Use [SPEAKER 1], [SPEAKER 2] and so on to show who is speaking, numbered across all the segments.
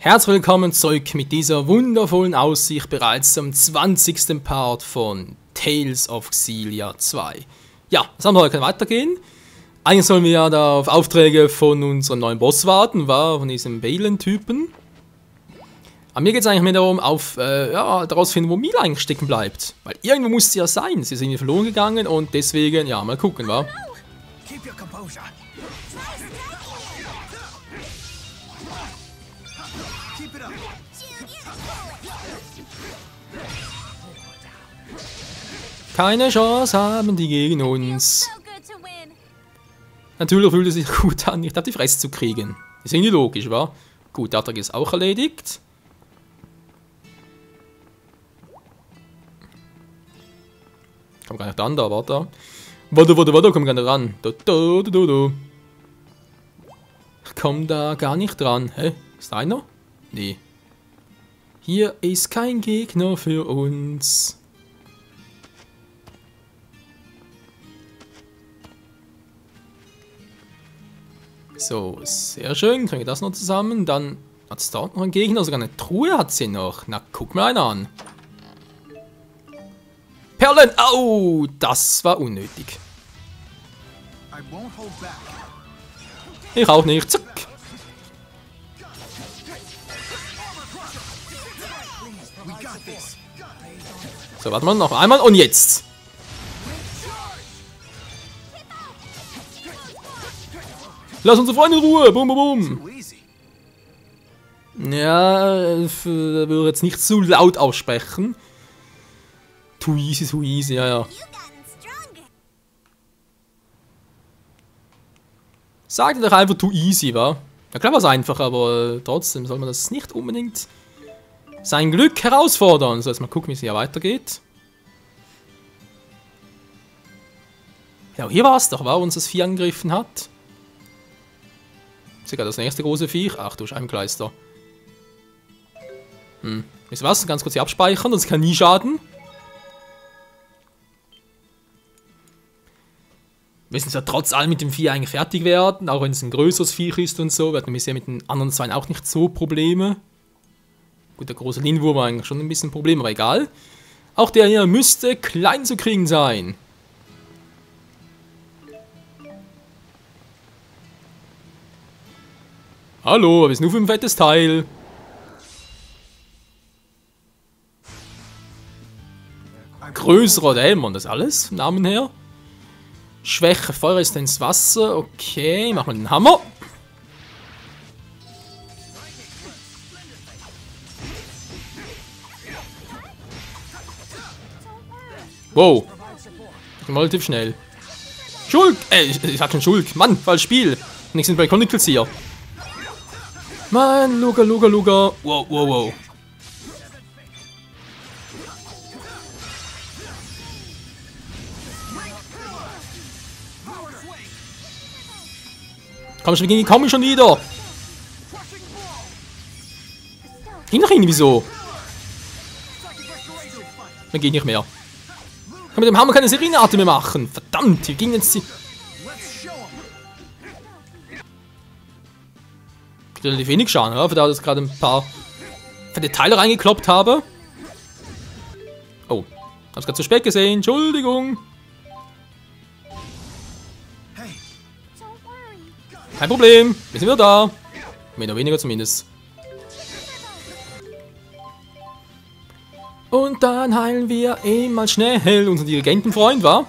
[SPEAKER 1] Herzlich willkommen zurück mit dieser wundervollen Aussicht bereits zum 20. Part von Tales of Xillia 2. Ja, das haben wir heute weitergehen. Eigentlich sollen wir ja da auf Aufträge von unserem neuen Boss warten, von diesem Balen-Typen. Aber mir geht es eigentlich mehr darum, daraus finden, wo Mila eigentlich stecken bleibt. Weil irgendwo muss sie ja sein. Sie ist irgendwie verloren gegangen und deswegen, ja, mal gucken, wa?
[SPEAKER 2] Keep your composure. Keep it up.
[SPEAKER 1] Keine Chance haben die gegen uns. Natürlich fühlt es sich gut an, nicht auf die Fresse zu kriegen. Ist irgendwie logisch, wa? Gut, der Auftrag ist auch erledigt. Komm gar nicht ran, da, warte. Warte, komm gar nicht ran. Komm da gar nicht dran. Hä? Ist da einer? Nee. Hier ist kein Gegner für uns. So, sehr schön. Kriegen wir das noch zusammen. Dann hat es dort noch einen Gegner. Sogar eine Truhe hat sie noch. Na, guck mal einen an. Perlen! Au! Das war unnötig. Ich auch nicht. Zack! So, warte mal, noch einmal und jetzt! Lass unsere Freunde in Ruhe! Bum, bum, bum! Ja, ich würde jetzt nicht zu laut aussprechen. Too easy, ja. Sag dir doch einfach too easy, wa? Ja klar, was einfach, aber trotzdem soll man das nicht unbedingt sein Glück herausfordern. So, jetzt mal gucken, wie es hier weitergeht. Ja, hier war es doch, wa, wo uns das Vieh angegriffen hat. Sogar das nächste große Viech. Ach du Scheibenkleister. Wisst ihr was? Ganz kurz hier abspeichern, das kann nie schaden. Wir müssen ja trotz allem mit dem Vieh eigentlich fertig werden, auch wenn es ein größeres Viech ist und so. Wir hatten bisher mit den anderen zwei auch nicht so Probleme. Gut, der große Lindwurm war eigentlich schon ein bisschen ein Problem, aber egal. Auch der hier müsste klein zu kriegen sein. Hallo, wir sind nur für ein fettes Teil. Größerer Dämon, das alles, vom Namen her. Schwäche, Feuerresistenz, Wasser. Okay, machen wir den Hammer. Wow. Relativ schnell. Schulk! Ich sag schon Schulk. Mann, falsches Spiel. Nichts sind bei Chronicles hier. Mann, Luga. Wow. Komm schon wieder. Ging doch irgendwie so. Dann geht nicht mehr. Kann mit dem Hammer keine Serenate mehr machen. Verdammt, wie ging jetzt die... Relativ wenig Schaden, oder? Für da, dass ich gerade ein paar fette Teile reingekloppt habe. Oh, hab's gerade zu spät gesehen. Entschuldigung. Kein Problem, wir sind wieder da. Mehr oder weniger zumindest. Und dann heilen wir mal schnell unseren Dirigentenfreund, wa?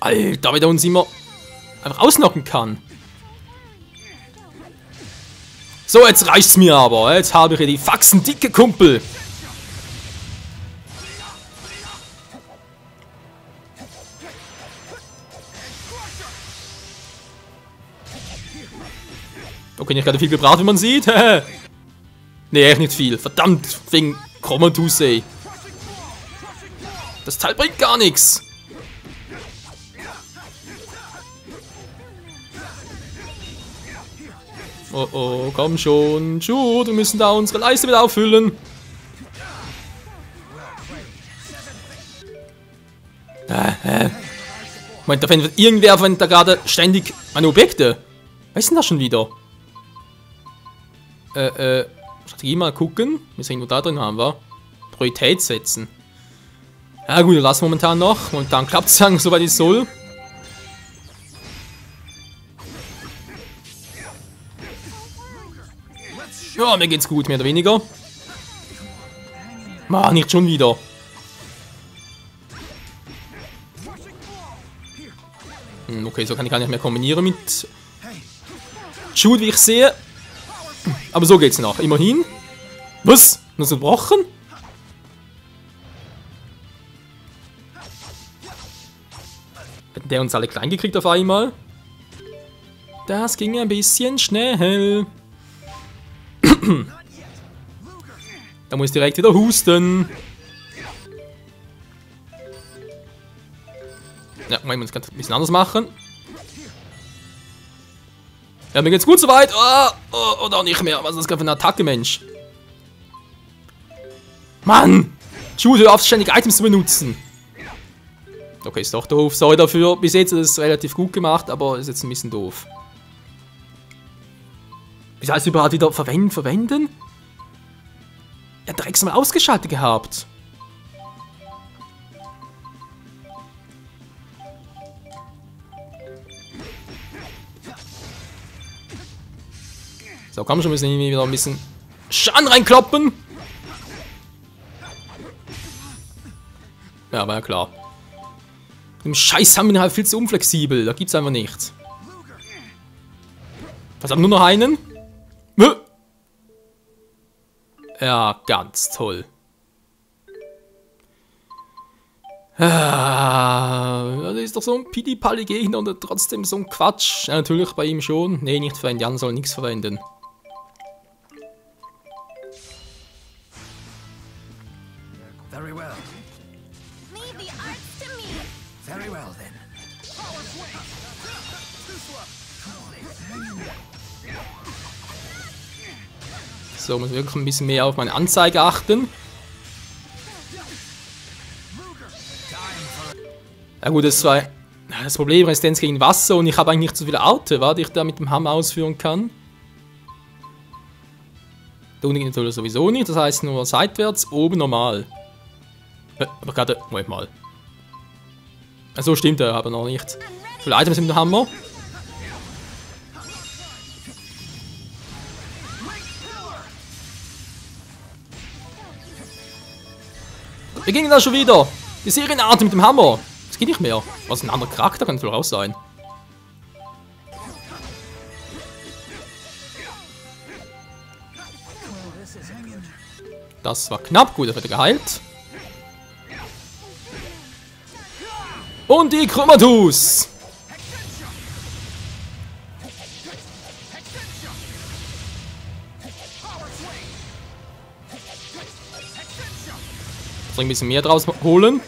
[SPEAKER 1] Alter, wie der uns immer einfach ausnocken kann. So, jetzt reicht's mir aber. Jetzt habe ich hier die Faxen dicke Kumpel. Okay, nicht gerade viel gebraucht, wie man sieht. Nee, echt nicht viel. Verdammt, wegen Chromatus, ey. Das Teil bringt gar nichts. Oh, komm schon. Shoot, wir müssen da unsere Leiste wieder auffüllen. Moment, da findet irgendwer verwendet da gerade ständig meine Objekte. Was ist denn das schon wieder? Strategie mal gucken. Wir sehen, wo da drin haben wir. Priorität setzen. Ja gut, lassen wir momentan noch. Momentan klappt es ja soweit es soll. Ja, mir geht's gut, mehr oder weniger. Mann, nicht schon wieder. Okay, so kann ich gar nicht mehr kombinieren mit Jude, wie ich sehe. Aber so geht's noch, immerhin. Was? Nur so gebrochen? Hätten der uns alle klein gekriegt auf einmal? Das ging ein bisschen schnell. Da muss ich direkt wieder husten. Ja, wir müssen es ein bisschen anders machen. Ja, mir geht's gut soweit. Oder auch nicht mehr. Was ist das gerade für eine Attacke, Mensch? Mann! Jude, hör auf, ständig Items zu benutzen. Okay, ist doch doof. Sorry dafür. Bis jetzt ist es relativ gut gemacht, aber ist jetzt ein bisschen doof. Wie heißt überhaupt wieder verwenden? Ja, Drecks mal ausgeschaltet gehabt. So, komm schon, müssen wir wieder ein bisschen Schaden reinkloppen. Ja, war ja klar. Im Scheiß haben wir halt viel zu unflexibel. Da gibt's einfach nichts. Was haben wir nur noch einen? Ja, ganz toll. Das ist doch so ein Pidi-Palli-Gegner und trotzdem so ein Quatsch. Ja, natürlich bei ihm schon. Nee, nicht verwenden. Die anderen sollen nichts verwenden.
[SPEAKER 2] Very well.
[SPEAKER 3] Leave the arts to me.
[SPEAKER 2] Very well then.
[SPEAKER 1] So, muss wirklich ein bisschen mehr auf meine Anzeige achten. Ja gut, das war das Problem, Resistenz gegen Wasser und ich habe eigentlich nicht so viele Orte, die ich da mit dem Hammer ausführen kann. Da unten geht natürlich sowieso nicht, das heißt nur seitwärts, oben normal. Aber gerade, Moment mal. So stimmt er aber noch nicht. Wie viele Items mit dem Hammer? Wir gingen da schon wieder. Die Serienart mit dem Hammer. Das geht nicht mehr. Was, ein anderer Charakter kann es wohl auch sein. Das war knapp. Gut, das wird geheilt. Und die Chromatus. Ein bisschen mehr draus holen.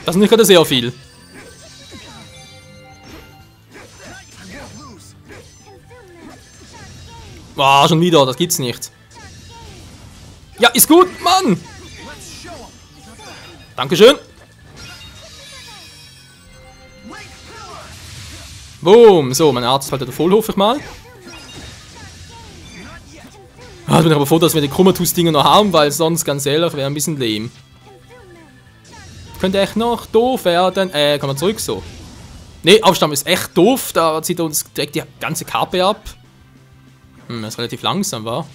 [SPEAKER 1] Das ist nicht gerade sehr viel. Ah, schon wieder, das gibt's nicht. Ja, ist gut, Mann! Dankeschön. Boom, so, mein Arzt ist halt wieder voll, hoffe ich mal. Ah, ich bin aber froh, dass wir die Chromatus-Dinger noch haben, weil sonst, ganz ehrlich, wäre ein bisschen lame. Könnte echt noch doof werden. Kann man zurück so? Ne, Aufstand ist echt doof. Da zieht er uns direkt die ganze Kappe ab. Das ist relativ langsam, war.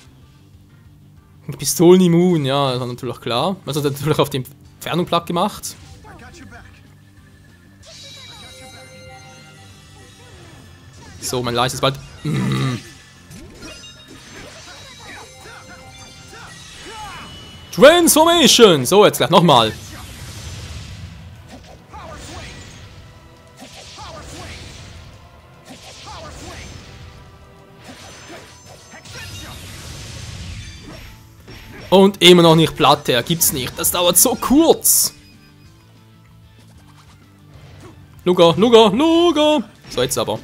[SPEAKER 1] Pistolen immun, ja, das war natürlich klar. Also hat er natürlich auf die Entfernung platt gemacht. So, mein Leist ist bald. Transformation! So, jetzt gleich nochmal. Und immer noch nicht Platte, gibt's nicht. Das dauert so kurz. Luga, Luga, Luga. So, jetzt aber.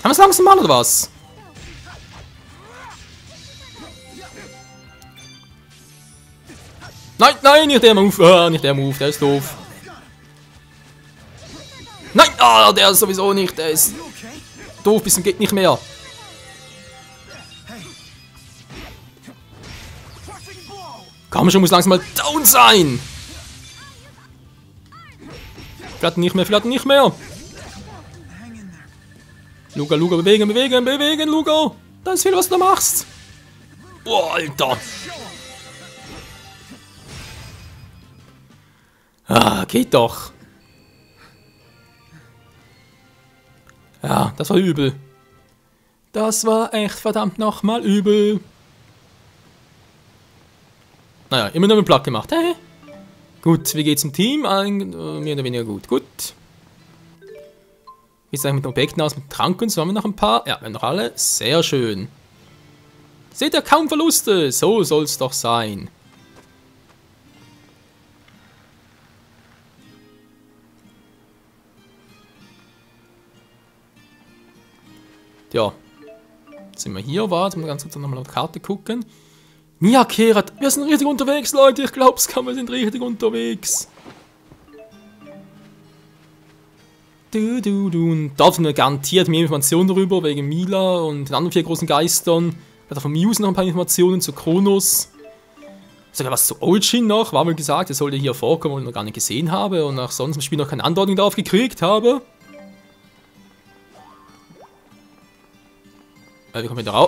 [SPEAKER 1] Haben wir es langsam mal oder was? Nein, nein, nicht der Move. Nicht der Move, der ist doof. Nein, der ist sowieso nicht. Der ist doof, bis zum geht nicht mehr. Komm schon, muss langsam mal down sein. Vielleicht nicht mehr, vielleicht nicht mehr. Luca, Luca, bewegen, bewegen, bewegen, Luca. Da ist viel, was du machst. Boah, Alter. Geht doch. Ja, das war übel. Das war echt verdammt nochmal übel. Naja, immer noch mit Platt gemacht. Hey. Gut, wie geht's im Team? Mehr oder weniger gut. Gut. Wie sieht es eigentlich mit Objekten aus? Mit Trank und so haben wir noch ein paar. Ja, wir haben noch alle. Sehr schön. Seht ihr, kaum Verluste. So soll's doch sein. Ja. Jetzt sind wir hier. Warte, mal ganz kurz nochmal auf die Karte gucken. Nia Kehrat, wir sind richtig unterwegs, Leute. Ich glaub's kaum, wir sind richtig unterwegs. Und da haben wir garantiert mehr Informationen darüber, wegen Mila und den anderen 4 großen Geistern. Auch von Muse noch ein paar Informationen zu Kronos. Sogar was zu Origin noch, war mal gesagt, er sollte hier vorkommen, und ich noch gar nicht gesehen habe und auch sonst im Spiel noch keine Andeutung darauf gekriegt habe. Wie kommen wir da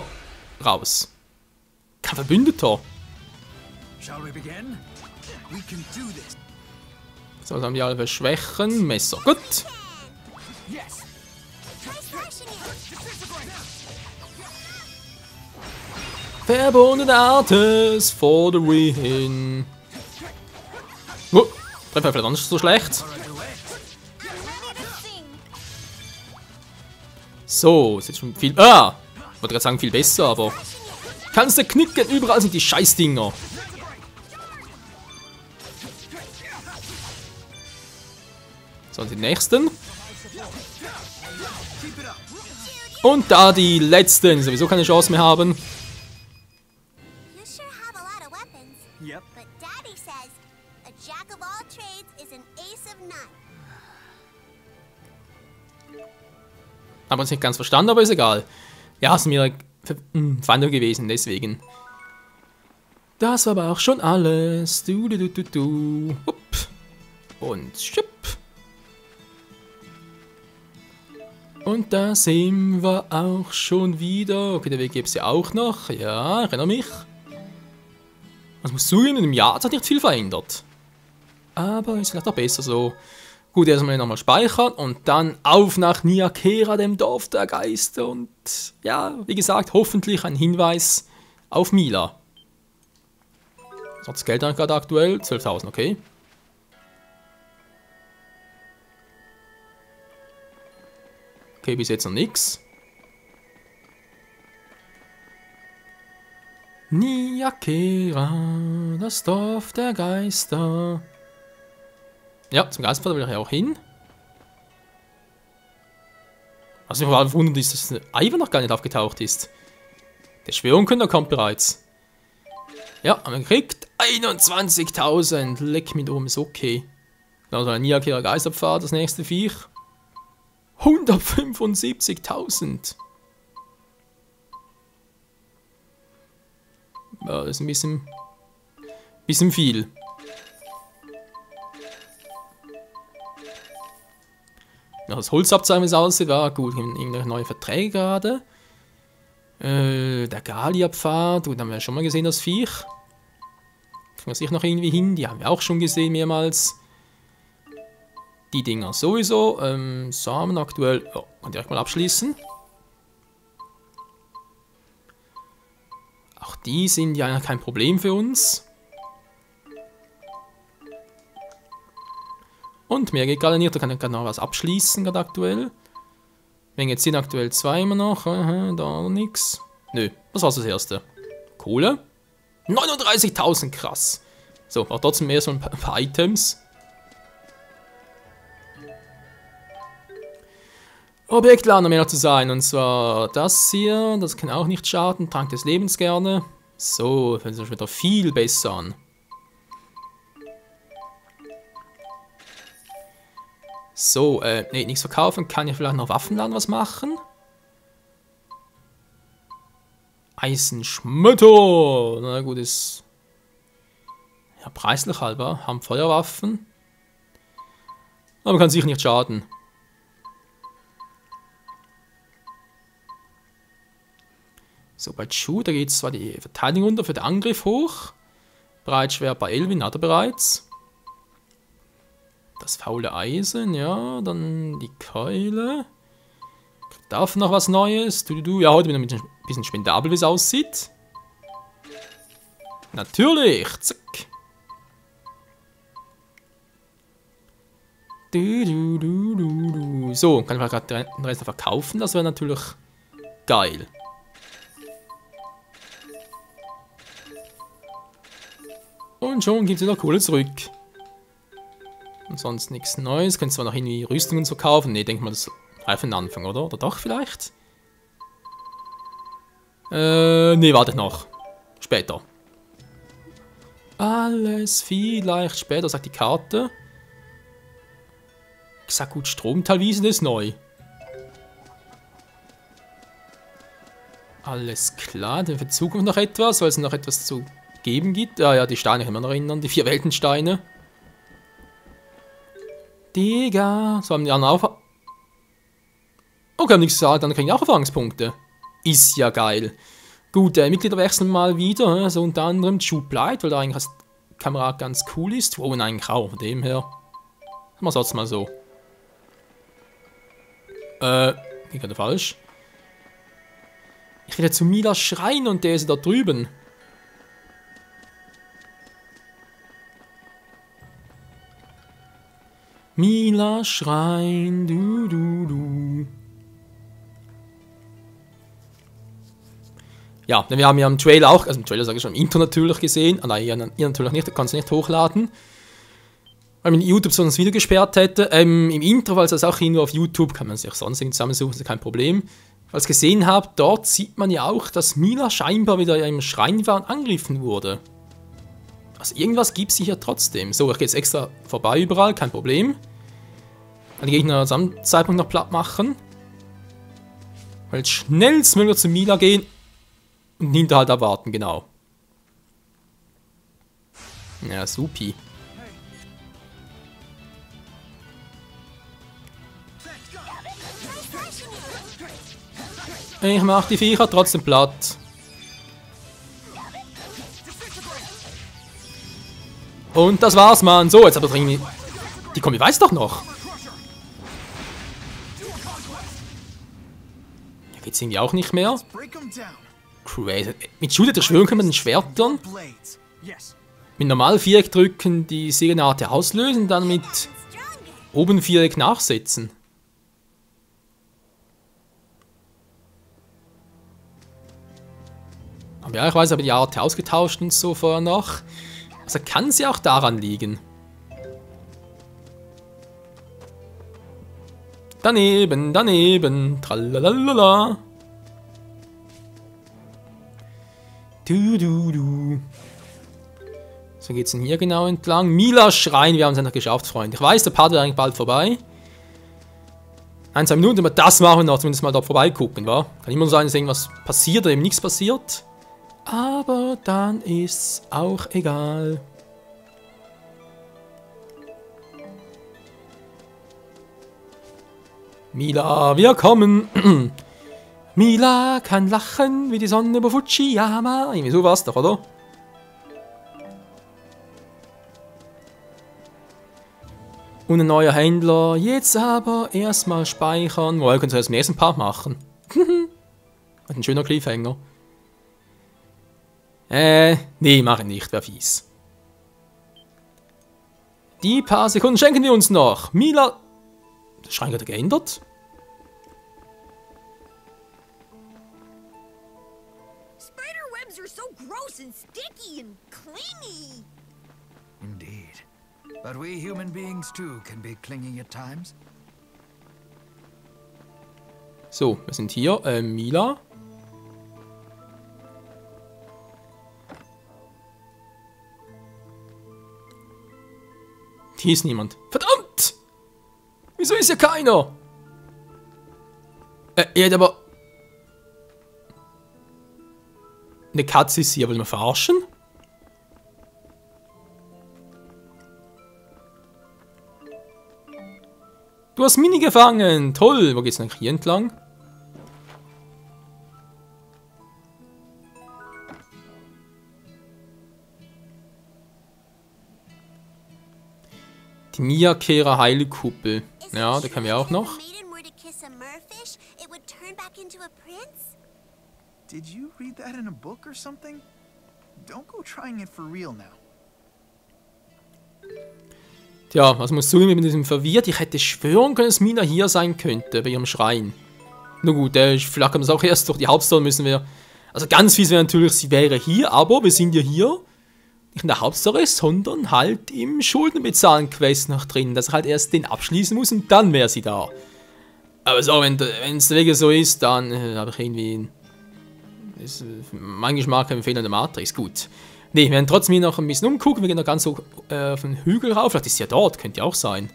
[SPEAKER 1] raus? Kein Verbündeter. So, dann haben die alle für Schwächen. Messer. Gut. Verbundene Artes for the win. Treffer vielleicht auch nicht so schlecht. So, ist jetzt schon viel. Ich wollte gerade sagen, viel besser, aber. Kannst du knicken, überall sind die Scheißdinger. So, die nächsten. Und da die letzten, die sowieso keine Chance mehr haben.
[SPEAKER 3] You sure have a lot of weapons.
[SPEAKER 2] Yep.
[SPEAKER 3] But Daddy says a jack of all trades is an ace of none.
[SPEAKER 1] Haben uns nicht ganz verstanden, aber ist egal. Ja, ist mir Feinde gewesen, deswegen. Das war aber auch schon alles. Hup. Und schipp. Und da sind wir auch schon wieder. Okay, der Weg gibt es ja auch noch. Ja, erinnere mich. Was muss zugeben, in einem Jahr hat sich nicht viel verändert. Aber ist vielleicht auch besser so. Gut, erstmal nochmal speichern und dann auf nach Nia Kehrat, dem Dorf der Geister. Und ja, wie gesagt, hoffentlich ein Hinweis auf Mila. Was hat das Geld dann gerade aktuell? 12.000, okay. Okay, bis jetzt noch nichts. Nia Kehrat, das Dorf der Geister. Ja, zum Geistvater will ich ja auch hin. Was mich mal wundert ist, dass Ivan noch gar nicht aufgetaucht ist. Der Schwörungskünder kommt bereits. Ja, haben wir gekriegt. 21.000. Leck mit oben, ist okay. Also ein Nia Kehrat Geisterpfad, das nächste Viech. 175.000. Ja, das ist ein bisschen viel. Noch das Holzabzeichen, wie es aussieht, war gut. Irgendwelche neue Verträge gerade. Der Galia-Pfad, gut, haben wir ja schon mal gesehen, das Viech. Kriegen wir sich noch irgendwie hin, die haben wir auch schon gesehen mehrmals. Die Dinger sowieso. Samen aktuell. Ja, kann direkt mal abschließen. Auch die sind ja kein Problem für uns. Und mehr geht gerade nicht, da kann ich gerade noch was abschließen, gerade aktuell. Wenn jetzt sind aktuell 2 immer noch, da noch nix. Nö, das war das erste. Kohle. 39.000, krass. So, auch trotzdem mehr so ein paar Items. Objektladen mehr noch zu sein, und zwar das hier, das kann auch nicht schaden, Trank des Lebens gerne. So, fühlt sich wieder viel besser an. So, nee, nichts verkaufen. Kann ich vielleicht noch Waffenladen was machen? Eisenschmetter! Na gut, ist... Ja, preislich halber. Haben Feuerwaffen. Aber kann sicher nicht schaden. So, bei Chu, da geht zwar die Verteidigung runter für den Angriff hoch. Breitschwert bei Elvin hat er bereits. Das faule Eisen, ja, dann die Keule. Darf noch was Neues? Ja, heute bin ich ein bisschen spendabel, wie es aussieht. Natürlich, zack. So, kann ich gerade den Rest verkaufen, das wäre natürlich geil. Und schon gibt es wieder Kohle zurück. Und sonst nichts Neues. Könnt zwar noch irgendwie Rüstungen so kaufen. Ne, denke mal, das reicht für den Anfang, oder? Oder doch vielleicht? Ne, wartet noch. Später. Alles vielleicht später, sagt die Karte. Ich sag gut, Stromtalwiese, das ist neu. Alles klar, dann für die Zukunft noch etwas, weil es noch etwas zu geben gibt. Ah ja, die Steine können wir noch erinnern, die 4 Weltensteine. Digga, so haben die anderen auch... Okay, haben nichts gesagt, dann kriegen die auch Erfahrungspunkte. Ist ja geil. Gut, Mitglieder wechseln mal wieder, also unter anderem Chu bleibt, weil da eigentlich als Kamerad ganz cool ist. Wow, und eigentlich auch, von dem her. Machen wir es mal so. Ging gerade falsch. Ich will ja zu Mila schreien und der ist da drüben. Mila schreien, du. Ja, wir haben ja im Trailer auch, also im Trailer sage ich schon, im Intro natürlich gesehen. Ah nein, ihr natürlich nicht, kannst du nicht hochladen. Weil mir YouTube sonst wieder gesperrt hätte. Im Intro, weil es das auch nur auf YouTube, kann man sich sonst zusammensuchen, ist kein Problem. Weil ich gesehen habe, dort sieht man ja auch, dass Mila scheinbar wieder im Schrein war und angegriffen wurde. Also irgendwas gibt es hier trotzdem. So, ich gehe jetzt extra vorbei überall, kein Problem. Dann die Gegner am Zeitpunkt noch platt machen. Weil schnellstmöglich zu Mila gehen und Hinterhalt erwarten, genau. Ja, supi. Ich mach die Viecher trotzdem platt. Und das war's, Mann. So, jetzt aber dringend. Die Kombi weiß doch noch. Da geht's irgendwie auch nicht mehr. Crazy. Mit Shooter schwören können wir den Schwertern. Mit normal Viereck drücken, die Segenate auslösen, dann mit oben Viereck nachsetzen. Aber ja, ich weiß, aber die Art ausgetauscht und so vorher noch. Also kann es ja auch daran liegen. Daneben. Tralalala. So geht's denn hier genau entlang. Mila Schrein, wir haben es endlich geschafft, Freunde. Ich weiß, der Part wird eigentlich bald vorbei. 1, 2 Minuten, aber das machen wir noch, zumindest mal dort vorbeigucken, wa? Kann immer sein, dass irgendwas passiert oder eben nichts passiert. Aber dann ist's auch egal. Mila, wir kommen. Mila kann lachen wie die Sonne über Fujiyama. Irgendwie so war's doch, oder? Und ein neuer Händler. Jetzt aber erstmal speichern. Wohl, könnt ihr das im nächsten Part machen. Ein schöner Cliffhanger. Nee, mach ich nicht, wär fies. Die paar Sekunden schenken wir uns noch. Mila. Der Schrein hat geändert.
[SPEAKER 3] Spider webs are so gross and sticky and clingy.
[SPEAKER 2] Indeed. But we human beings too can be clinging at times.
[SPEAKER 1] So, wir sind hier. Mila. Hier ist niemand. Verdammt! Wieso ist ja keiner. Er hat aber... Eine Katze ist hier, will man verarschen? Du hast Mini gefangen! Toll! Wo geht's denn hier entlang? Die Mia-Kehrer Heilkuppel. Ja, da können wir auch noch.
[SPEAKER 2] Did you read that in a book or something? Don't go trying it for real now.
[SPEAKER 1] Tja, was muss zugeben, ich bin diesem verwirrt. Ich hätte schwören können, dass Mina hier sein könnte, bei ihrem Schrein. Na gut, vielleicht haben wir es auch erst durch die Hauptstory müssen wir... Also ganz fies wäre natürlich, sie wäre hier, aber wir sind ja hier nicht in der Hauptstory, sondern halt im Schuldenbezahlen-Quest noch drin, dass er halt erst den abschließen muss und dann wäre sie da. Aber so, wenn es wirklich so ist, dann habe ich irgendwie... mein Geschmack ein Fehler in der Matrix, gut. Ne, wir werden trotzdem hier noch ein bisschen umgucken, wir gehen noch ganz so auf den Hügel rauf, vielleicht ist sie ja dort, könnte ja auch sein.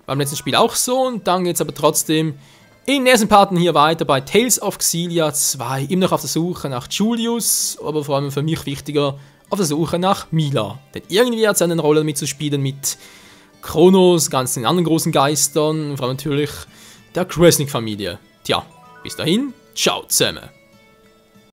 [SPEAKER 1] Beim letzten Spiel auch so und dann geht es aber trotzdem in den nächsten Parten hier weiter bei Tales of Xillia 2, immer noch auf der Suche nach Julius, aber vor allem für mich wichtiger, auf der Suche nach Mila. Denn irgendwie hat sie eine Rolle mitzuspielen mit Kronos, ganzen anderen großen Geistern und vor allem natürlich der Kresnik-Familie. Tja, bis dahin, ciao zusammen.